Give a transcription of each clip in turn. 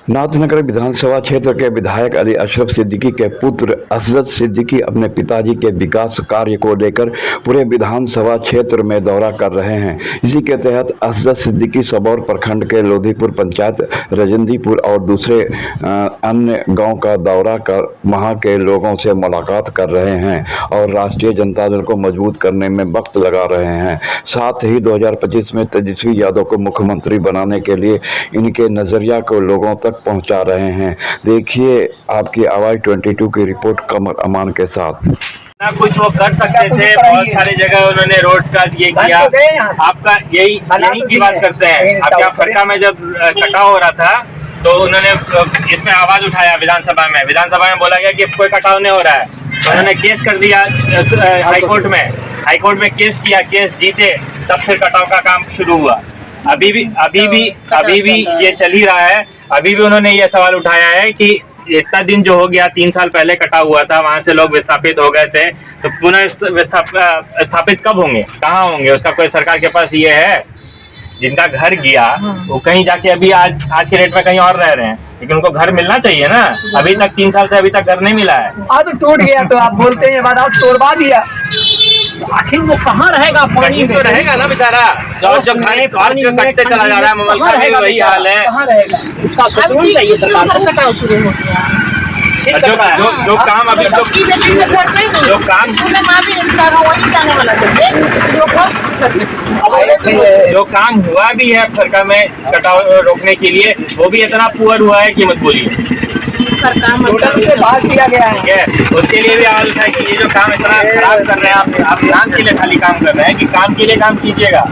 नाथनगर विधानसभा क्षेत्र के विधायक अली अशरफ सिद्दीकी के पुत्र असद सिद्दीकी अपने पिताजी के विकास कार्य को लेकर पूरे विधानसभा क्षेत्र में दौरा कर रहे हैं। इसी के तहत असद सिद्दीकी सबौर प्रखंड के लोधीपुर पंचायत, रजंदीपुर और दूसरे अन्य गांव का दौरा कर वहां के लोगों से मुलाकात कर रहे हैं और राष्ट्रीय जनता दल को मजबूत करने में वक्त लगा रहे हैं। साथ ही 2025 में तेजस्वी यादव को मुख्यमंत्री बनाने के लिए इनके नजरिया को लोगों तक पहुंचा रहे हैं। देखिए आपकी आवाज 22 की रिपोर्ट कमर अमान के साथ। कुछ वो कर सकते थे, बहुत सारी जगह उन्होंने रोड का ये किया। आपका यही की बात करते हैं। आपके फरका में जब कटाव हो रहा था तो उन्होंने इसमें आवाज उठाया विधानसभा में बोला गया कि कोई कटाव नहीं हो रहा है। तो उन्होंने केस कर दिया हाईकोर्ट में केस किया, केस जीते, तब फिर कटाव का काम शुरू हुआ। अभी भी ये चल ही रहा है। अभी भी उन्होंने ये सवाल उठाया है कि इतना दिन जो हो गया, 3 साल पहले कटाव हुआ था, वहां से लोग विस्थापित हो गए थे, तो पुनः स्थापित कब होंगे, कहाँ होंगे? उसका कोई सरकार के पास ये है? जिनका घर गया वो कहीं जाके अभी आज के डेट में कहीं और रह रहे हैं, लेकिन उनको घर मिलना चाहिए ना। अभी तक 3 साल से अभी तक घर नहीं मिला है। आज तो टूट गया तो आप बोलते हैं बाद आप तोड़वा दिया, आखिर वो कहाँ रहेगा? पानी तो रहेगा ना बेचारा, जो खाने कटते चला जा रहा है। ममल का भी वही हाल है। कहाँ रहेगा? उसका सोचना चाहिए सरकार को। कटाव शुरू हो गया, जो काम अभी जो काम हुआ भी है फरका में कटाव रोकने के लिए, वो भी इतना पुअर हुआ है कि मत बोलिए। बात किया गया है, ठीक है, उसके लिए भी आवाज उठाए कि ये जो काम इतना खराब कर रहे हैं, आप नाम के लिए खाली काम कर रहे हैं कि काम के लिए काम कीजिएगा।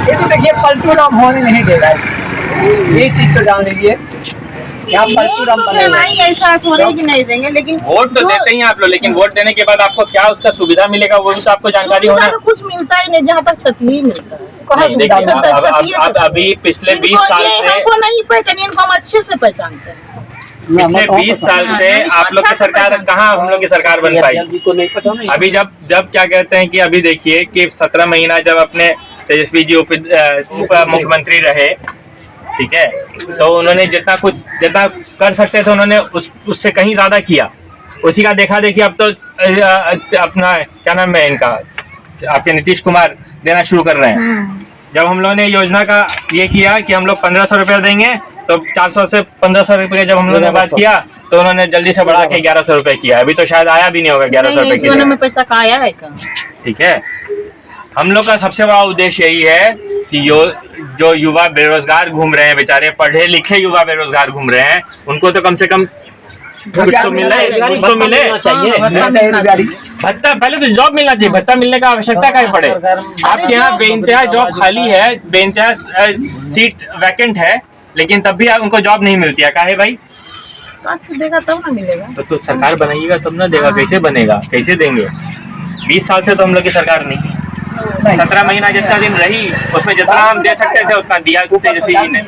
ये तो देखिए पलटू राम होने नहीं देगा, ये चीज तो जान लीजिए। ऐसा थोड़े ही नहीं देंगे, लेकिन वोट तो देते ही आप लोग, लेकिन वोट देने के बाद आपको क्या उसका सुविधा मिलेगा वो भी तो आपको जानकारी होना। तो कुछ मिलता ही नहीं, जहाँ तक क्षति ही मिलता है। अब अभी पिछले 20 साल से हमको नहीं पहचानिए, इनको हम अच्छे से पहचानते हैं। पिछले 20 साल से आप लोग की सरकार कहाँ हम लोग की सरकार बन पाई? अभी जब क्या कहते हैं कि अभी देखिए कि 17 महीना जब अपने तेजस्वी जी उप मुख्यमंत्री रहे, ठीक है, तो उन्होंने जितना कर सकते थे उन्होंने उससे कहीं ज्यादा किया। उसी का देखा देखिए अब तो अपना क्या नाम है इनका, आपके नीतीश कुमार देना शुरू कर रहे हैं। जब हम लोगों ने योजना का ये किया कि हम लोग 1500 रुपये देंगे, तो 400 से 1500 रुपये जब हम लोगों ने बात किया तो उन्होंने जल्दी से बढ़ा के 1100 रुपये किया। अभी तो शायद आया भी नहीं होगा 1100 रुपये में पैसा का आया है। ठीक है, हम लोग का सबसे बड़ा उद्देश्य यही है कि जो युवा बेरोजगार घूम रहे हैं, बेचारे पढ़े लिखे युवा बेरोजगार घूम रहे हैं, उनको तो कम से कम कुछ तो मिले चाहिए। भत्ता, पहले तो जॉब मिलना चाहिए। भत्ता मिलने का आवश्यकता क्या पड़े? आपके यहाँ बेइंतहा जॉब खाली है, बेइंतहा सीट वैकेंट है, लेकिन तब भी उनको जॉब नहीं मिलती है। काहे भाई? देगा तब ना मिलेगा। तो सरकार बनाइएगा तब ना देगा। कैसे बनेगा, कैसे देंगे? 20 साल से तो हम लोग की सरकार नहीं, 17 महीना जितना दिन रही उसमें जितना हम दे सकते थे उतना दिया तेजस्वी जी ने।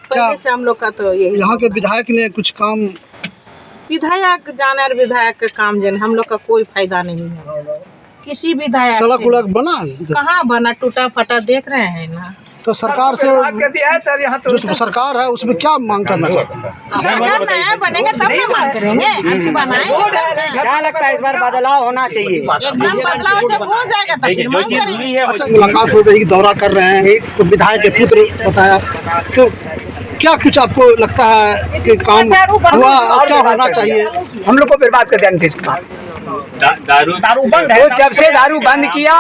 पहले से हम लोग का तो यही। यहाँ के विधायक ने कुछ काम, विधायक जाने और विधायक का काम जन हम लोग का कोई फायदा नहीं है। किसी विधायक सड़क उड़क बना कहाँ बना, टूटा फटा देख रहे हैं ना। तो सरकार से जो सरकार है उसमें क्या मांग करना चाहते हैं? सरकार नया बनेगा तब ना मांग करेंगे, अभी बनाएंगे। क्या लगता है इस बार बदलाव होना चाहिए? एकदम बदलाव जब हो जाएगा तब फिर मांग करेंगे। अच्छा, मुलाकात हो रही, दौरा कर रहे हैं, एक तो विधायक के पुत्र बताया, तो क्या कुछ आपको लगता है कि काम हुआ और क्या होना चाहिए? हम लोग को बर्बाद कर दिया नीतीश कुमार। दारू बंद है, जब से दारू बंद किया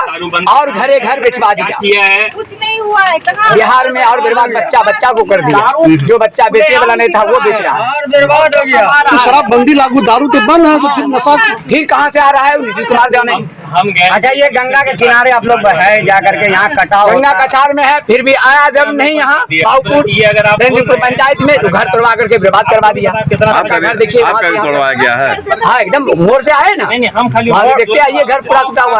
और घरे घर बेचवा दिया है। कुछ नहीं हुआ है बिहार में, और बर्बाद बच्चा को कर दिया। जो बच्चा बेचने वाला नहीं था वो बेच रहा है, बर्बाद हो गया। तो शराबबंदी लागू, दारू तो बंद है, तो फिर नशा फिर कहाँ से आ रहा है? नीतीश कुमार जाने। अच्छा, ये गंगा के किनारे आप लोग है जा करके यहाँ कटाव, गंगा कछार में है, फिर भी आया जब नहीं यहाँ बाबूपुर पंचायत में, तो घर तोड़वा करके बर्बाद करवा दिया। आपका घर देखिए तोड़वाया गया है। हाँ, एकदम मोड़ से आए ना, हम खाली देखते आइए घर पूरा टूटा हुआ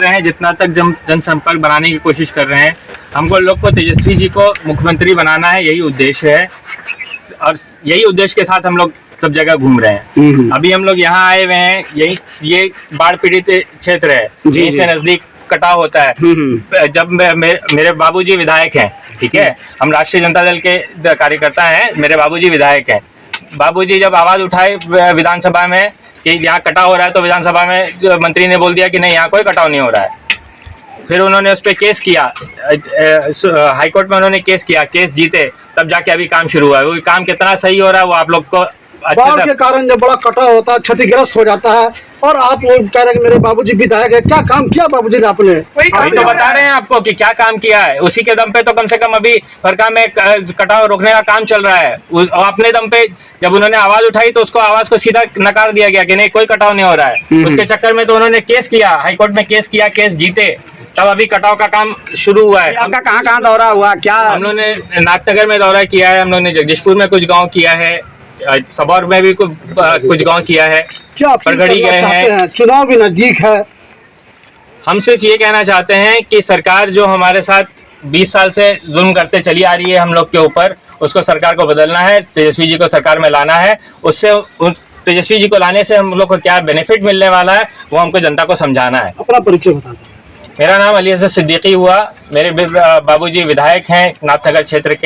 है। जितना तक जनसंपर्क बनाने की कोशिश कर रहे हैं, हमको लोग को तेजस्वी जी को मुख्यमंत्री बनाना है, यही उद्देश्य है। और यही उद्देश्य के साथ हम लोग सब जगह घूम रहे हैं। अभी हम लोग यहाँ आए हुए हैं, ये बाढ़ पीड़ित क्षेत्र है, यहीं से नजदीक कटाव होता है। जब मेरे बाबूजी विधायक हैं, ठीक है, हम राष्ट्रीय जनता दल के कार्यकर्ता हैं, मेरे बाबूजी विधायक हैं। बाबूजी जब आवाज उठाए विधानसभा में कि यहाँ कटाव हो रहा है, तो विधानसभा में जो मंत्री ने बोल दिया कि नहीं, यहाँ कोई कटाव नहीं हो रहा है। फिर उन्होंने उस पर केस किया, हाईकोर्ट में उन्होंने केस किया, केस जीते, तब जाके अभी काम शुरू हुआ है। वो काम कितना सही हो रहा है वो आप लोग को बाढ़ के कारण जब बड़ा कटाव होता है, क्षतिग्रस्त हो जाता है, और आप लोग कह रहे हैं मेरे बाबूजी विधायक है, क्या काम किया बाबूजी ने आपने? अभी तो बता रहे हैं आपको कि क्या काम किया है। उसी के दम पे तो कम से कम अभी फरका में कटाव रोकने का काम चल रहा है। अपने दम पे जब उन्होंने आवाज उठाई तो उसको आवाज को सीधा नकार दिया गया कि नहीं, कोई कटाव नहीं हो रहा है। उसके चक्कर में तो उन्होंने केस किया, हाईकोर्ट में केस किया, केस जीते, तब अभी कटाव का काम शुरू हुआ है। आपका कहाँ दौरा हुआ? क्या हम लोगों ने नाथनगर में दौरा किया है, हम लोगों ने जगदीशपुर में कुछ गांव किया है, सबौर में भी कुछ गांव किया है, क्या परगड़ी गए हैं। चुनाव भी नजदीक है। हम सिर्फ ये कहना चाहते हैं कि सरकार जो हमारे साथ 20 साल से जुल्म करते चली आ रही है हम लोग के ऊपर, उसको सरकार को बदलना है, तेजस्वी जी को सरकार में लाना है। उससे तेजस्वी जी को लाने से हम लोग को क्या बेनिफिट मिलने वाला है वो हमको जनता को समझाना है। अपना परिचय बता दें। मेरा नाम अली असद सिद्दीकी हुआ, मेरे बाबूजी विधायक हैं नाथनगर क्षेत्र के।